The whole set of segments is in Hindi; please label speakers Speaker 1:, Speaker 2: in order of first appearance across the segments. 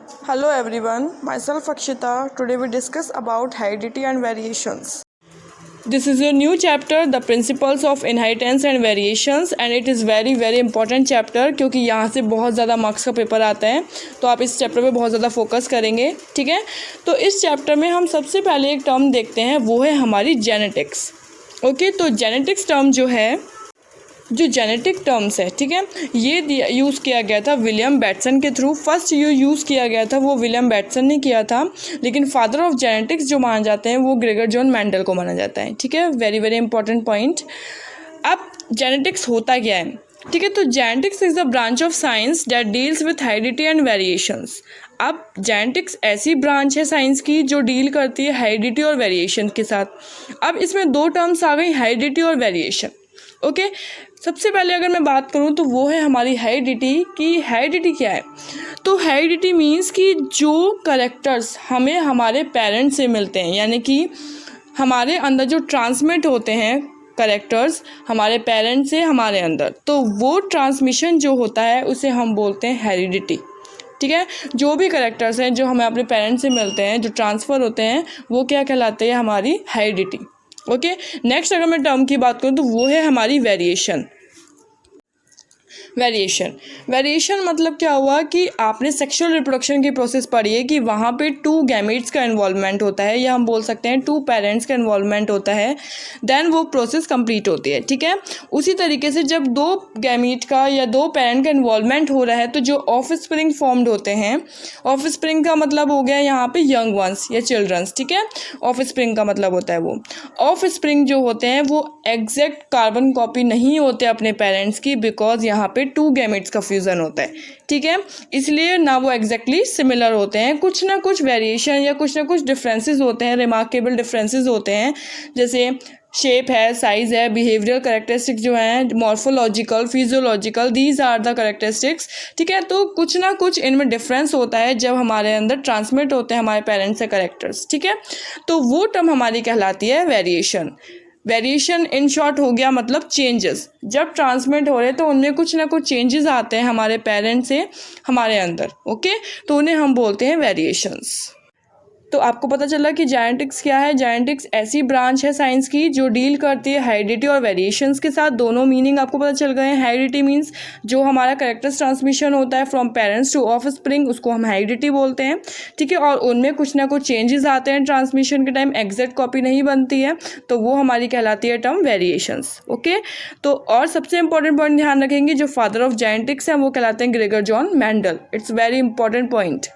Speaker 1: Hello everyone, myself Akshita. Today we discuss about heredity and variations. This is your new chapter, the principles of inheritance and variations, and it is very important chapter क्योंकि यहाँ से बहुत ज़्यादा मार्क्स का पेपर आता है, तो आप इस चैप्टर पे बहुत ज़्यादा फोकस करेंगे, ठीक है। तो इस चैप्टर में हम सबसे पहले एक टर्म देखते हैं, वो है हमारी जेनेटिक्स। ओके, तो जेनेटिक्स टर्म जो जेनेटिक टर्म्स है, ठीक है, ये यूज़ किया गया था विलियम बैटसन के थ्रू। फर्स्ट यूज़ किया गया था वो विलियम बैटसन ने किया था, लेकिन फादर ऑफ जेनेटिक्स जो माना जाते हैं वो ग्रेगर जॉन मेंडल को माना जाता है, ठीक है। Very important point. अब जेनेटिक्स होता क्या है, ठीक है। तो genetics is the branch of science that deals with heredity and variations. अब जेनेटिक्स ऐसी ब्रांच है साइंस की जो डील करती है हेरिडिटी और वेरिएशन के साथ। अब इसमें दो टर्म्स आ गई, हेरिडिटी और वेरिएशन। ओके, सबसे पहले अगर मैं बात करूं तो वो है हमारी हेरिडिटी की। हेरिडिटी क्या है? तो हेरिडिटी मीन्स कि जो करेक्टर्स हमें हमारे पेरेंट्स से मिलते हैं, यानी कि हमारे अंदर जो ट्रांसमिट होते हैं करेक्टर्स हमारे पेरेंट्स से हमारे अंदर, तो वो ट्रांसमिशन जो होता है उसे हम बोलते हैं हेरिडिटी, ठीक है। जो भी करेक्टर्स हैं जो हमें अपने पेरेंट्स से मिलते हैं, जो ट्रांसफ़र होते हैं, वो क्या कहलाते हैं? हमारी हेरिडिटी। ओके, नेक्स्ट अगर मैं टर्म की बात करूँ तो वो है हमारी वेरिएशन। वेरिएशन मतलब क्या हुआ कि आपने सेक्सुअल रिप्रोडक्शन की प्रोसेस पढ़ी है कि वहाँ पे 2 गैमेट्स का इन्वॉल्वमेंट होता है, या हम बोल सकते हैं 2 पेरेंट्स का इन्वॉल्वमेंट होता है, देन वो प्रोसेस कंप्लीट होती है, ठीक है। उसी तरीके से जब 2 गैमेट का या 2 पेरेंट का इन्वॉल्वमेंट हो रहा है तो जो ऑफ स्प्रिंग फॉर्म्ड होते हैं, ऑफ स्प्रिंग का मतलब हो गया यहाँ पे यंग वंस या चिल्ड्रंस, ठीक है। ऑफ स्प्रिंग का मतलब होता है वो ऑफ स्प्रिंग जो होते हैं वो एग्जैक्ट कार्बन कॉपी नहीं होते अपने पेरेंट्स की, बिकॉज यहाँ पे 2 गैमेट्स का फ्यूज़न होता है, ठीक है। इसलिए ना वो एग्जैक्टली सिमिलर होते हैं, कुछ ना कुछ वेरिएशन या कुछ ना कुछ डिफरेंसेस होते हैं, रिमार्केबल डिफरेंसेस होते हैं, जैसे शेप है, साइज़ है, बिहेवियरल करेक्टरिस्टिक्स जो हैं, morphological, physiological, these are the characteristics, ठीक है। तो कुछ ना कुछ इनमें डिफरेंस होता है जब हमारे अंदर ट्रांसमिट होते हैं हमारे पेरेंट्स से करेक्टर्स, ठीक है। तो वो टर्म हमारी कहलाती है वेरिएशन। वेरिएशन इन शॉर्ट हो गया मतलब चेंजेस, जब ट्रांसमिट हो रहे तो उनमें कुछ ना कुछ चेंजेस आते हैं हमारे पेरेंट्स से हमारे अंदर, ओके, तो उन्हें हम बोलते हैं वेरिएशंस। तो आपको पता चला कि जेनेटिक्स क्या है। जेनेटिक्स ऐसी ब्रांच है साइंस की जो डील करती है हेरिडिटी और वेरिएशंस के साथ। दोनों मीनिंग आपको पता चल गए हैं। हेरिडिटी मीन्स जो हमारा करेक्टर्स ट्रांसमिशन होता है from parents two of spring, उसको हम हेरिडिटी बोलते हैं, ठीक है। और उनमें कुछ ना कुछ चेंजेस आते हैं ट्रांसमिशन के टाइम, एग्जैक्ट कॉपी नहीं बनती है, तो वो हमारी कहलाती है टर्म वेरिएशंस, ओके। तो और सबसे इंपॉर्टेंट पॉइंट ध्यान रखेंगे, जो फादर ऑफ जेनेटिक्स हैं वो कहलाते हैं Gregor John Mendel. It's very important point.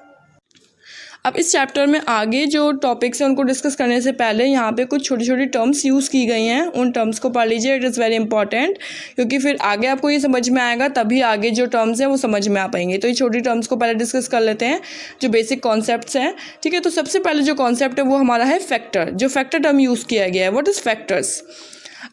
Speaker 1: अब इस चैप्टर में आगे जो टॉपिक्स हैं उनको डिस्कस करने से पहले यहाँ पे कुछ छोटी छोटी टर्म्स यूज़ की गई हैं, उन टर्म्स को पढ़ लीजिए। इट इज़ वेरी इंपॉर्टेंट, क्योंकि फिर आगे आपको ये समझ में आएगा, तभी आगे जो टर्म्स हैं वो समझ में आ पाएंगे। तो ये छोटी टर्म्स को पहले डिस्कस कर लेते हैं, जो बेसिक कॉन्सेप्ट्स हैं, ठीक है। तो सबसे पहले जो कॉन्सेप्ट है वो हमारा है फैक्टर। जो फैक्टर टर्म यूज़ किया गया है, व्हाट इज़ फैक्टर्स।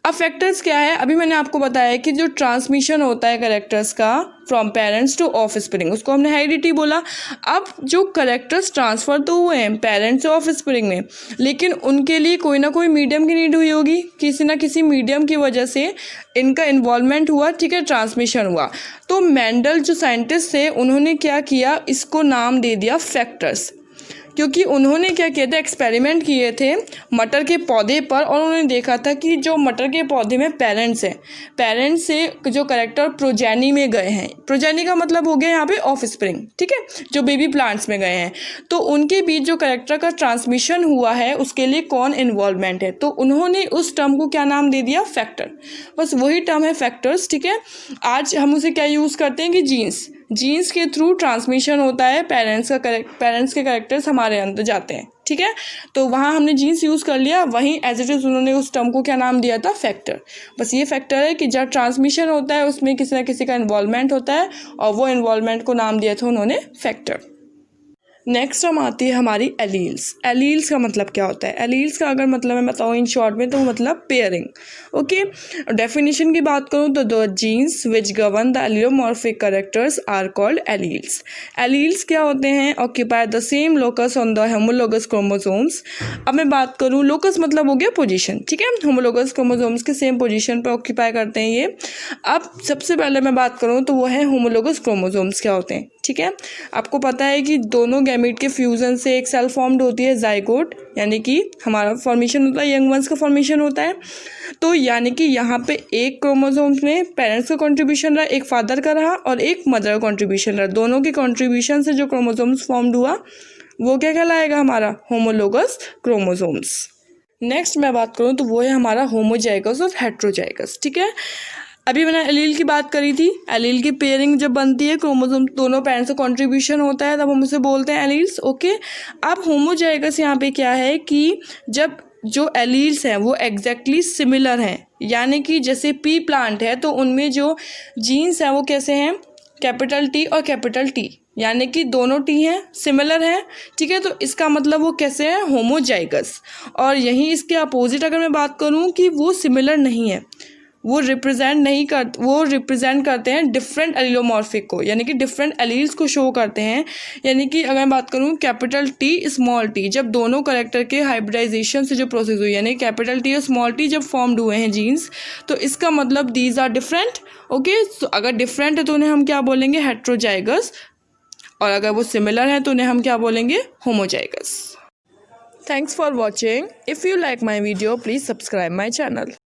Speaker 1: अब फैक्टर्स क्या है? अभी मैंने आपको बताया कि जो ट्रांसमिशन होता है करेक्टर्स का from parents two of spring, उसको हमने हेरिडिटी बोला। अब जो करेक्टर्स ट्रांसफ़र तो हुए हैं पेरेंट्स से ऑफ स्प्रिंग में, लेकिन उनके लिए कोई ना कोई मीडियम की नीड हुई होगी, किसी ना किसी मीडियम की वजह से इनका इन्वॉल्वमेंट हुआ, ठीक है, ट्रांसमिशन हुआ। तो मेंडल जो साइंटिस्ट थे उन्होंने क्या किया, इसको नाम दे दिया फैक्टर्स, क्योंकि उन्होंने क्या किया था, एक्सपेरिमेंट किए थे मटर के पौधे पर, और उन्होंने देखा था कि जो मटर के पौधे में पेरेंट्स हैं, पेरेंट्स से जो करेक्टर प्रोजेनी में गए हैं, प्रोजेनी का मतलब हो गया यहाँ पे ऑफ स्प्रिंग, ठीक है, जो बेबी प्लांट्स में गए हैं, तो उनके बीच जो करेक्टर का ट्रांसमिशन हुआ है उसके लिए कौन इन्वॉल्वमेंट है, तो उन्होंने उस टर्म को क्या नाम दे दिया, फैक्टर। बस वही टर्म है फैक्टर्स, ठीक है। आज हम उसे क्या यूज़ करते हैं कि जीन्स के थ्रू ट्रांसमिशन होता है, पेरेंट्स के करेक्टर्स हमारे अंदर जाते हैं, ठीक है। तो वहाँ हमने जीन्स यूज़ कर लिया, वहीं एज इट इज़ उन्होंने उस टर्म को क्या नाम दिया था, फैक्टर। बस ये फैक्टर है कि जब ट्रांसमिशन होता है उसमें किसी ना किसी का इन्वॉल्वमेंट होता है, और वो इन्वॉल्वमेंट को नाम दिया था उन्होंने फैक्टर। नेक्स्ट हम आती है हमारी एलील्स। एलील्स का मतलब क्या होता है? एलील्स का अगर मतलब मैं बताऊँ इन शॉर्ट में, तो मतलब पेयरिंग, ओके। डेफिनेशन की बात करूँ तो the genes which govern the allelomorphic characters are called alleles. Alleles क्या होते हैं? Occupy the same locus on the homologous chromosomes. अब मैं बात करूँ, लोकस मतलब हो गया पोजीशन, ठीक है, होमोलोगस क्रोमोसोम्स के सेम पोजीशन पर ऑक्यूपाई करते हैं ये। अब सबसे पहले मैं बात करूँ तो वो है होमोलोगस क्रोमोसोम्स क्या होते हैं, ठीक है। आपको पता है कि दोनों गैमेट के फ्यूज़न से एक सेल फॉर्म्ड होती है जाइगोट, यानी कि हमारा फॉर्मेशन होता है, यंग वंस का फॉर्मेशन होता है। तो यानी कि यहाँ पे एक क्रोमोसोम्स में पेरेंट्स का कंट्रीब्यूशन रहा, एक फादर का रहा और एक मदर का कंट्रीब्यूशन रहा। दोनों के कंट्रीब्यूशन से जो क्रोमोसोम्स फॉर्म्ड हुआ वो क्या कहलाएगा, हमारा होमोलोगस क्रोमोसोम्स। नेक्स्ट मैं बात करूँ तो वो है हमारा होमोजाइगस और हेट्रोजाइगस, ठीक है। अभी मैंने एलील की बात करी थी, एलील की पेयरिंग जब बनती है, क्रोमोसोम दोनों पेरेंट्स का कंट्रीब्यूशन होता है, तब हम उसे बोलते हैं एलील्स, ओके। अब होमोजाइगस यहाँ पे क्या है कि जब जो एलील्स हैं वो एग्जैक्टली सिमिलर हैं, यानी कि जैसे पी प्लांट है तो उनमें जो जीन्स हैं वो कैसे हैं, कैपिटल टी और कैपिटल टी, यानी कि दोनों टी हैं, सिमिलर हैं, ठीक है। तो इसका मतलब वो कैसे हैं, होमोजाइगस। और यहीं इसके अपोजिट अगर मैं बात करूं कि वो सिमिलर नहीं है, वो रिप्रेजेंट करते हैं डिफरेंट एलिलोमॉर्फिक को, यानी कि डिफरेंट एलील्स को शो करते हैं। यानी कि अगर मैं बात करूं कैपिटल टी स्मॉल टी, जब दोनों करेक्टर के हाइब्रिडाइजेशन से जो प्रोसेस हुई, यानी कैपिटल टी और स्मॉल टी जब फॉर्म्ड हुए हैं जीन्स, तो इसका मतलब दीज आर डिफरेंट, ओके। तो अगर डिफरेंट है तो उन्हें हम क्या बोलेंगे, हेट्रोजाइगस, और अगर वो सिमिलर है तो उन्हें हम क्या बोलेंगे, homozygous. Thanks for watching. If you like my video please subscribe my channel.